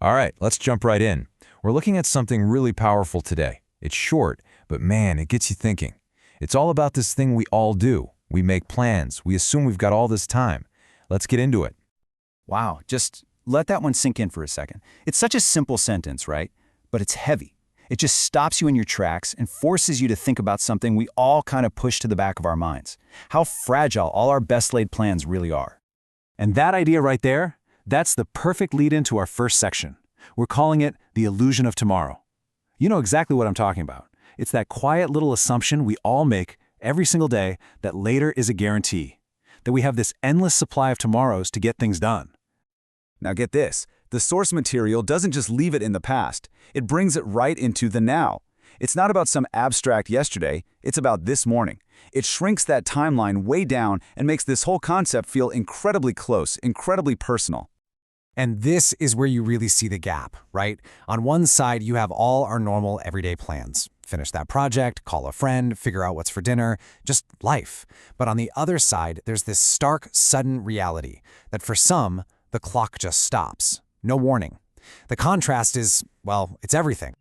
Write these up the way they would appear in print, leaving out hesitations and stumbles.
All right, let's jump right in. We're looking at something really powerful today. It's short, but man, it gets you thinking. It's all about this thing we all do. We make plans. We assume we've got all this time. Let's get into it. Wow, just let that one sink in for a second. It's such a simple sentence, right? But it's heavy. It just stops you in your tracks and forces you to think about something we all kind of push to the back of our minds. How fragile all our best laid plans really are. And that idea right there, that's the perfect lead into our first section. We're calling it the illusion of tomorrow. You know exactly what I'm talking about. It's that quiet little assumption we all make every single day that later is a guarantee, that we have this endless supply of tomorrows to get things done. Now get this, the source material doesn't just leave it in the past, it brings it right into the now. It's not about some abstract yesterday, it's about this morning. It shrinks that timeline way down and makes this whole concept feel incredibly close, incredibly personal. And this is where you really see the gap, right? On one side, you have all our normal everyday plans. Finish that project, call a friend, figure out what's for dinner, just life. But on the other side, there's this stark, sudden reality that for some, the clock just stops. No warning. The contrast is, well, it's everything.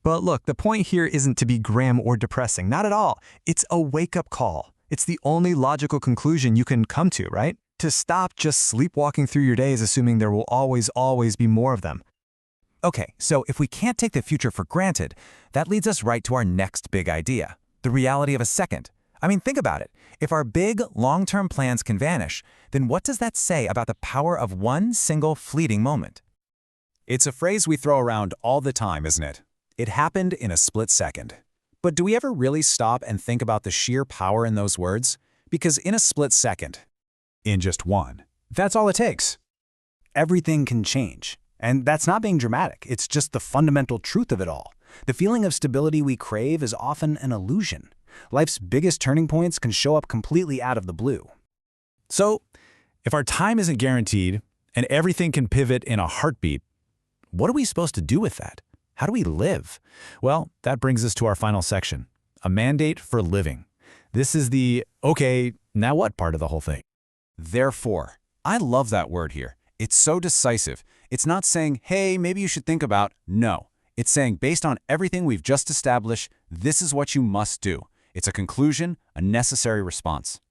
But look, the point here isn't to be grim or depressing, not at all. It's a wake-up call. It's the only logical conclusion you can come to, right? To stop just sleepwalking through your days assuming there will always be more of them. Okay, so if we can't take the future for granted, that leads us right to our next big idea, the reality of a second. I mean, think about it. If our big, long-term plans can vanish, then what does that say about the power of one single fleeting moment? It's a phrase we throw around all the time, isn't it? It happened in a split second. But do we ever really stop and think about the sheer power in those words? Because in a split second, in just one, that's all it takes. Everything can change. And that's not being dramatic, it's just the fundamental truth of it all. The feeling of stability we crave is often an illusion. Life's biggest turning points can show up completely out of the blue. So, if our time isn't guaranteed, and everything can pivot in a heartbeat, what are we supposed to do with that? How do we live? Well, that brings us to our final section, a mandate for living. This is the, okay, now what part of the whole thing. Therefore, I love that word here. It's so decisive. It's not saying, hey, maybe you should think about. No. It's saying, based on everything we've just established, this is what you must do. It's a conclusion, a necessary response.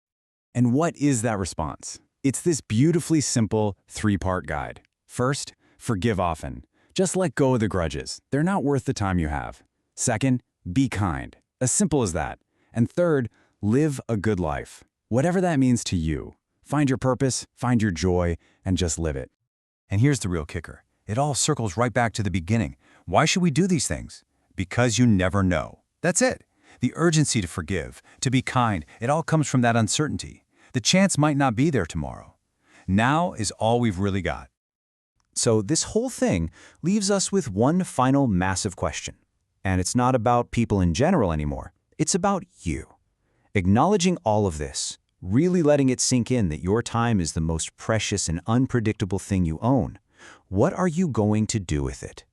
And what is that response? It's this beautifully simple three-part guide. First, forgive often. Just let go of the grudges. They're not worth the time you have. Second, be kind. As simple as that. And third, live a good life. Whatever that means to you. Find your purpose, find your joy, and just live it. And here's the real kicker. It all circles right back to the beginning. Why should we do these things? Because you never know. That's it. The urgency to forgive, to be kind, it all comes from that uncertainty. The chance might not be there tomorrow. Now is all we've really got. So this whole thing leaves us with one final massive question. And it's not about people in general anymore. It's about you. Acknowledging all of this, really letting it sink in that your time is the most precious and unpredictable thing you own. What are you going to do with it?